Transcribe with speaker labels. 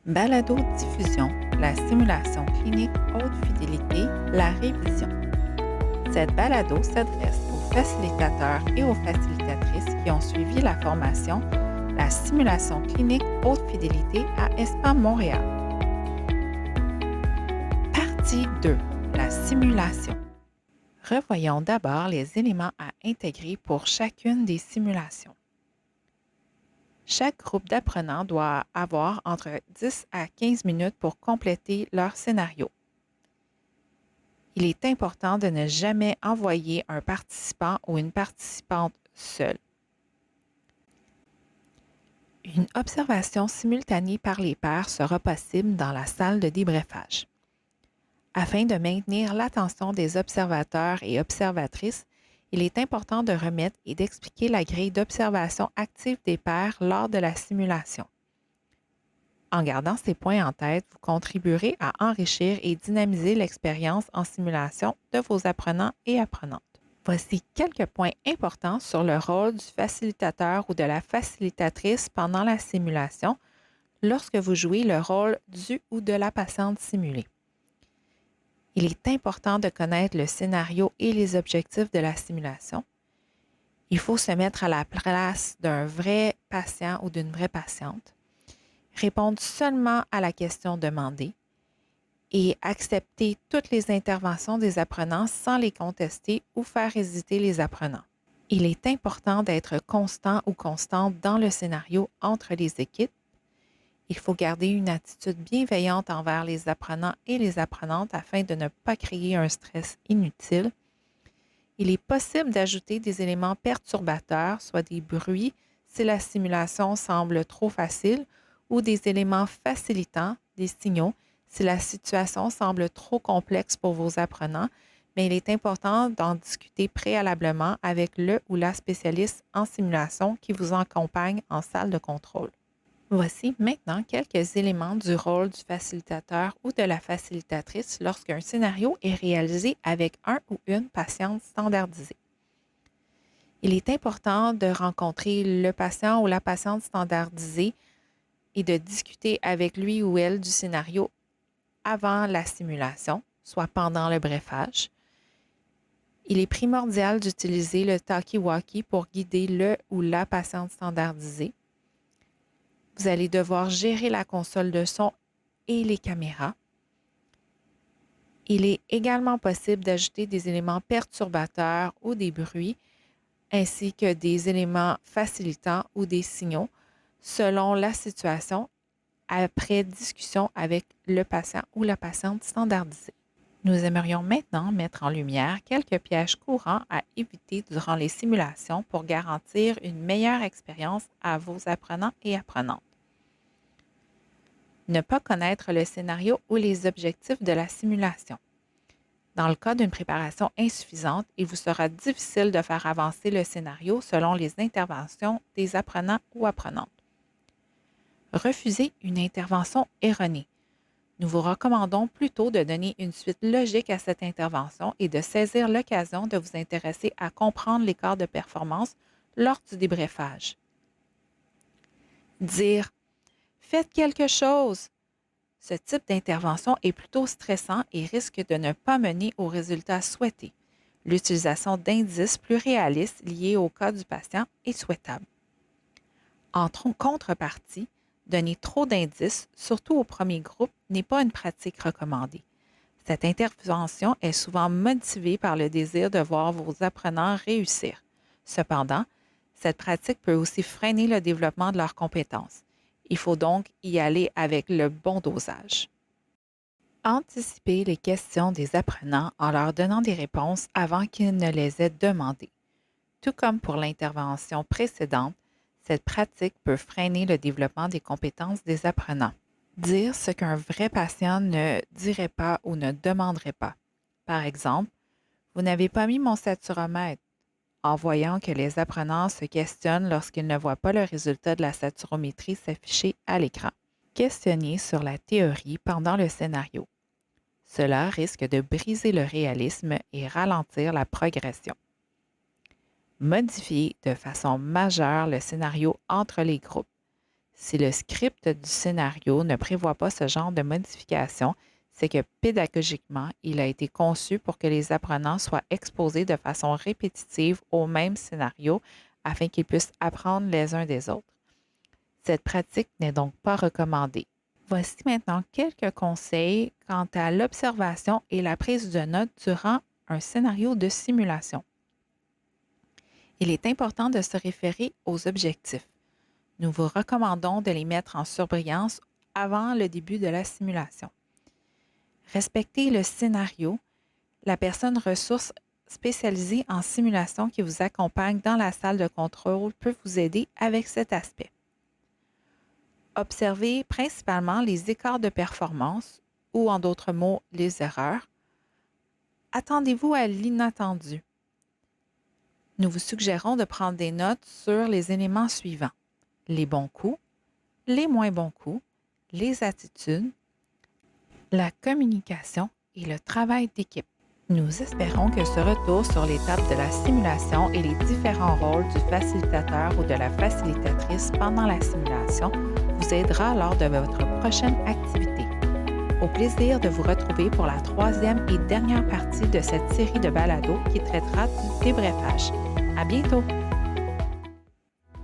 Speaker 1: Balado-diffusion, la simulation clinique haute fidélité, la révision. Cette balado s'adresse aux facilitateurs et aux facilitatrices qui ont suivi la formation La simulation clinique haute fidélité à ESPAM Montréal. Partie 2. La simulation. Revoyons d'abord les éléments à intégrer pour chacune des simulations. Chaque groupe d'apprenants doit avoir entre 10 à 15 minutes pour compléter leur scénario. Il est important de ne jamais envoyer un participant ou une participante seul. Une observation simultanée par les pairs sera possible dans la salle de débriefage. Afin de maintenir l'attention des observateurs et observatrices, il est important de remettre et d'expliquer la grille d'observation active des pairs lors de la simulation. En gardant ces points en tête, vous contribuerez à enrichir et dynamiser l'expérience en simulation de vos apprenants et apprenantes. Voici quelques points importants sur le rôle du facilitateur ou de la facilitatrice pendant la simulation lorsque vous jouez le rôle du ou de la patiente simulée. Il est important de connaître le scénario et les objectifs de la simulation. Il faut se mettre à la place d'un vrai patient ou d'une vraie patiente, répondre seulement à la question demandée et accepter toutes les interventions des apprenants sans les contester ou faire hésiter les apprenants. Il est important d'être constant ou constante dans le scénario entre les équipes. Il faut garder une attitude bienveillante envers les apprenants et les apprenantes afin de ne pas créer un stress inutile. Il est possible d'ajouter des éléments perturbateurs, soit des bruits si la simulation semble trop facile, ou des éléments facilitants, des signaux, si la situation semble trop complexe pour vos apprenants, mais il est important d'en discuter préalablement avec le ou la spécialiste en simulation qui vous accompagne en salle de contrôle. Voici maintenant quelques éléments du rôle du facilitateur ou de la facilitatrice lorsqu'un scénario est réalisé avec un ou une patiente standardisée. Il est important de rencontrer le patient ou la patiente standardisée et de discuter avec lui ou elle du scénario avant la simulation, soit pendant le briefage. Il est primordial d'utiliser le talkie-walkie pour guider le ou la patiente standardisée. Vous allez devoir gérer la console de son et les caméras. Il est également possible d'ajouter des éléments perturbateurs ou des bruits, ainsi que des éléments facilitants ou des signaux, selon la situation, après discussion avec le patient ou la patiente standardisée. Nous aimerions maintenant mettre en lumière quelques pièges courants à éviter durant les simulations pour garantir une meilleure expérience à vos apprenants et apprenantes. Ne pas connaître le scénario ou les objectifs de la simulation. Dans le cas d'une préparation insuffisante, il vous sera difficile de faire avancer le scénario selon les interventions des apprenants ou apprenantes. Refuser une intervention erronée. Nous vous recommandons plutôt de donner une suite logique à cette intervention et de saisir l'occasion de vous intéresser à comprendre l'écart de performance lors du débriefage. Dire « Faites quelque chose ». Ce type d'intervention est plutôt stressant et risque de ne pas mener au résultat souhaité. L'utilisation d'indices plus réalistes liés au cas du patient est souhaitable. En contrepartie, donner trop d'indices, surtout au premier groupe, n'est pas une pratique recommandée. Cette intervention est souvent motivée par le désir de voir vos apprenants réussir. Cependant, cette pratique peut aussi freiner le développement de leurs compétences. Il faut donc y aller avec le bon dosage. Anticiper les questions des apprenants en leur donnant des réponses avant qu'ils ne les aient demandées. Tout comme pour l'intervention précédente, cette pratique peut freiner le développement des compétences des apprenants. Dire ce qu'un vrai patient ne dirait pas ou ne demanderait pas. Par exemple, « Vous n'avez pas mis mon saturomètre », en voyant que les apprenants se questionnent lorsqu'ils ne voient pas le résultat de la saturométrie s'afficher à l'écran. Questionner sur la théorie pendant le scénario. Cela risque de briser le réalisme et ralentir la progression. Modifier de façon majeure le scénario entre les groupes. Si le script du scénario ne prévoit pas ce genre de modification, c'est que pédagogiquement, il a été conçu pour que les apprenants soient exposés de façon répétitive au même scénario afin qu'ils puissent apprendre les uns des autres. Cette pratique n'est donc pas recommandée. Voici maintenant quelques conseils quant à l'observation et la prise de notes durant un scénario de simulation. Il est important de se référer aux objectifs. Nous vous recommandons de les mettre en surbrillance avant le début de la simulation. Respectez le scénario. La personne ressource spécialisée en simulation qui vous accompagne dans la salle de contrôle peut vous aider avec cet aspect. Observez principalement les écarts de performance ou, en d'autres mots, les erreurs. Attendez-vous à l'inattendu. Nous vous suggérons de prendre des notes sur les éléments suivants: les bons coups, les moins bons coups, les attitudes, la communication et le travail d'équipe. Nous espérons que ce retour sur l'étape de la simulation et les différents rôles du facilitateur ou de la facilitatrice pendant la simulation vous aidera lors de votre prochaine activité. Au plaisir de vous retrouver pour la 3e et dernière partie de cette série de balados qui traitera du débriefage. À bientôt!